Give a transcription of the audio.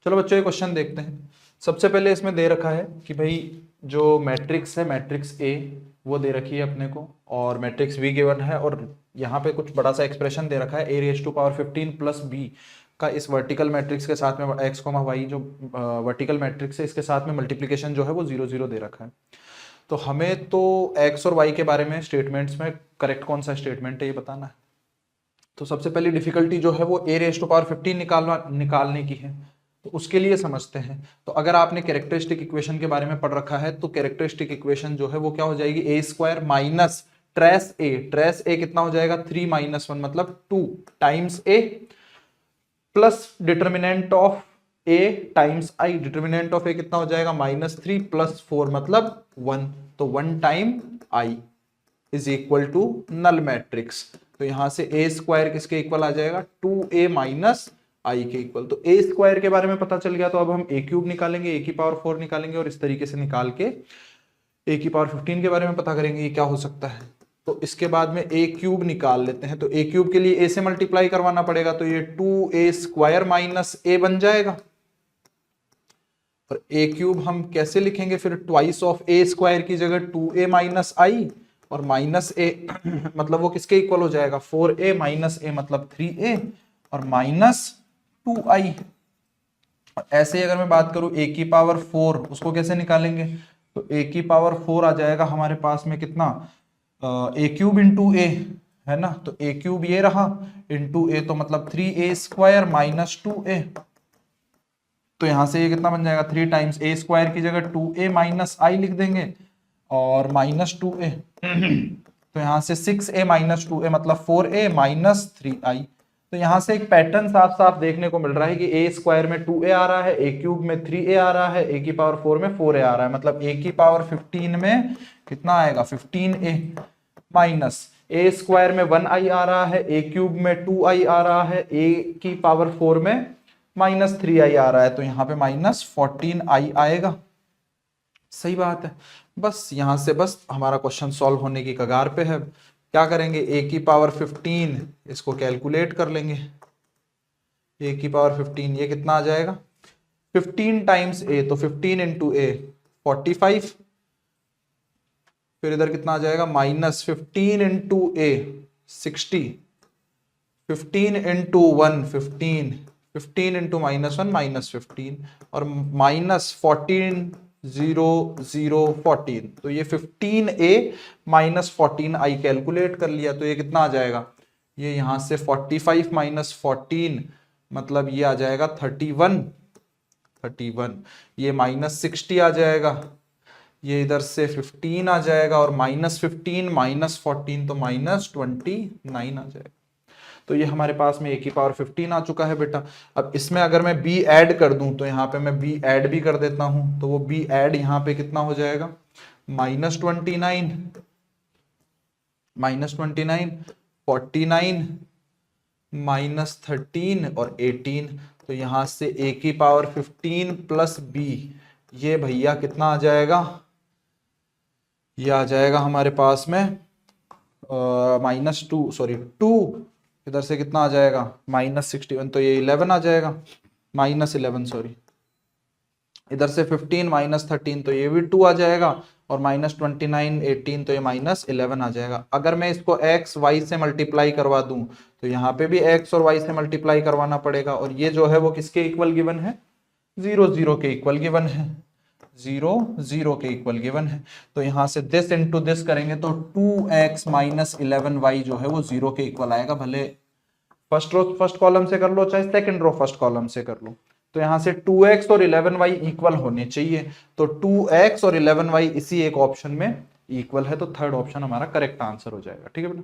चलो बच्चों ये क्वेश्चन देखते हैं। सबसे पहले इसमें दे रखा है कि भाई जो मैट्रिक्स है, मैट्रिक्स ए वो दे रखी है अपने को, और मैट्रिक्स बी गिवन है, और यहाँ पे कुछ बड़ा सा एक्सप्रेशन दे रखा है A raise to power 15 plus B का इस वर्टिकल मैट्रिक्स के साथ में एक्स कोमा वाई जो वर्टिकल मैट्रिक्स है इसके साथ में मल्टीप्लीकेशन जो है वो 0 0 दे रखा है। तो हमें तो एक्स और वाई के बारे में स्टेटमेंट्स में करेक्ट कौन सा स्टेटमेंट है ये बताना है। तो सबसे पहली डिफिकल्टी जो है वो ए रेज टू पावर 15 निकालने की है, तो उसके लिए समझते हैं। तो अगर आपने कैरेक्टरिस्टिक इक्वेशन के बारे में पढ़ रखा है तो कैरेक्टरिस्टिक इक्वेशन जो है वो क्या हो जाएगी, A square minus trace A कितना हो जाएगा 3 माइनस 1 मतलब 2 times A plus determinant of A times I. Determinant of A कितना हो जाएगा -3 प्लस 4 मतलब 1, तो 1 time I is equal to null matrix. तो यहां से ए स्क्वायर किसके इक्वल आ जाएगा 2a माइनस आई के इक्वल। तो ए स्क्वायर के बारे में पता चल गया, तो अब हम ए क्यूब निकालेंगे, ए की पावर 4 निकालेंगे और इस तरीके से निकाल के ए की पावर 15 के बारे में पता करेंगे ये क्या हो सकता है। तो इसके बाद में ए क्यूब निकाल लेते हैं। तो ए क्यूब के लिए ए से मल्टीप्लाई करवाना पड़ेगा, तो ये 2a स्क्वायर माइनस ए बन जाएगा। और ए क्यूब हम कैसे लिखेंगे फिर, ट्वाइस ऑफ ए स्क्वायर की जगह 2a माइनस आई, और माइनस ए मतलब वो किसके इक्वल हो जाएगा 4a माइनस ए मतलब 3a और माइनस 2i। और ऐसे ही अगर मैं बात करूं ए की पावर 4 उसको कैसे निकालेंगे, तो ए की पावर 4 आ जाएगा हमारे पास में कितना ए क्यूब इंटू ए है ना, तो ए क्यूब ये रहा इंटू ए तो मतलब 3a स्क्वायर माइनस 2a। तो यहां से ये कितना बन जाएगा 3 टाइम्स ए स्क्वायर की जगह 2a माइनस आई लिख देंगे और माइनस 2a तो यहां से 6a माइनस 2a मतलब 4a माइनस 3i। तो यहां से एक पैटर्न साफ साफ देखने को मिल रहा है कि ए स्क्वायर में 2a आ रहा है, ए क्यूब में 3a आ रहा है, ए की पावर 4 में 4a आ रहा है, मतलब ए की पावर 15 में कितना आएगा 15a माइनस ए स्क्वायर में 1i आ रहा है, ए क्यूब में 2i आ रहा है, ए की पावर 4 में माइनस 3i आ रहा है, तो यहाँ पे माइनस 14i आएगा। सही बात है। बस यहां से बस हमारा क्वेश्चन सॉल्व होने की कगार पे है। क्या करेंगे, ए की पावर 15 इसको कैलकुलेट कर लेंगे। ए की पावर 15 ये कितना आ जाएगा 15 टाइम्स ए, तो 15 इंटू ए 45, फिर इधर कितना आ जाएगा माइनस 15 इंटू ए 60, 15 इंटू 1 15, 15 इंटू -1 -15 और माइनस 14 0 0 14, तो ये 15a माइनस 14i कैलकुलेट कर लिया, तो ये कितना आ जाएगा, ये यहां से 45 माइनस 14 मतलब ये आ जाएगा 31, ये माइनस 60 आ जाएगा, ये इधर से 15 आ जाएगा और -15 माइनस 14 तो -29 आ जाएगा। तो ये हमारे पास में ए की पावर 15 आ चुका है बेटा। अब इसमें अगर मैं b ऐड कर दूं तो यहाँ पे मैं b ऐड भी कर देता हूं, तो वो b ऐड यहाँ पे कितना हो जाएगा -29 49 -13 और 18, तो यहां से a की पावर 15 प्लस b ये भैया कितना आ जाएगा, ये आ जाएगा हमारे पास में -2 इधर से कितना आ जाएगा -61, तो ये 11 आ जाएगा -11 सॉरी, इधर से 15 -13 तो ये भी 2 आ जाएगा और -29 18 तो ये -11 आ जाएगा। अगर मैं इसको x y से मल्टीप्लाई करवा दूं तो यहाँ पे भी x और y से मल्टीप्लाई करवाना पड़ेगा, और ये जो है वो किसके इक्वल गिवन है 0 0 के इक्वल गिवन है, 0 0 के इक्वल गिवन है। तो यहां से दिस इंटू दिस करेंगे तो 2x माइनस 11y जो है वो 0 के इक्वल आएगा, भले फर्स्ट रो फर्स्ट कॉलम से कर लो चाहे सेकंड रो फर्स्ट कॉलम से कर लो। तो यहां से 2x और 11y इक्वल होने चाहिए, तो 2x और 11y इसी एक ऑप्शन में इक्वल है, तो थर्ड ऑप्शन हमारा करेक्ट आंसर हो जाएगा। ठीक है बेटा।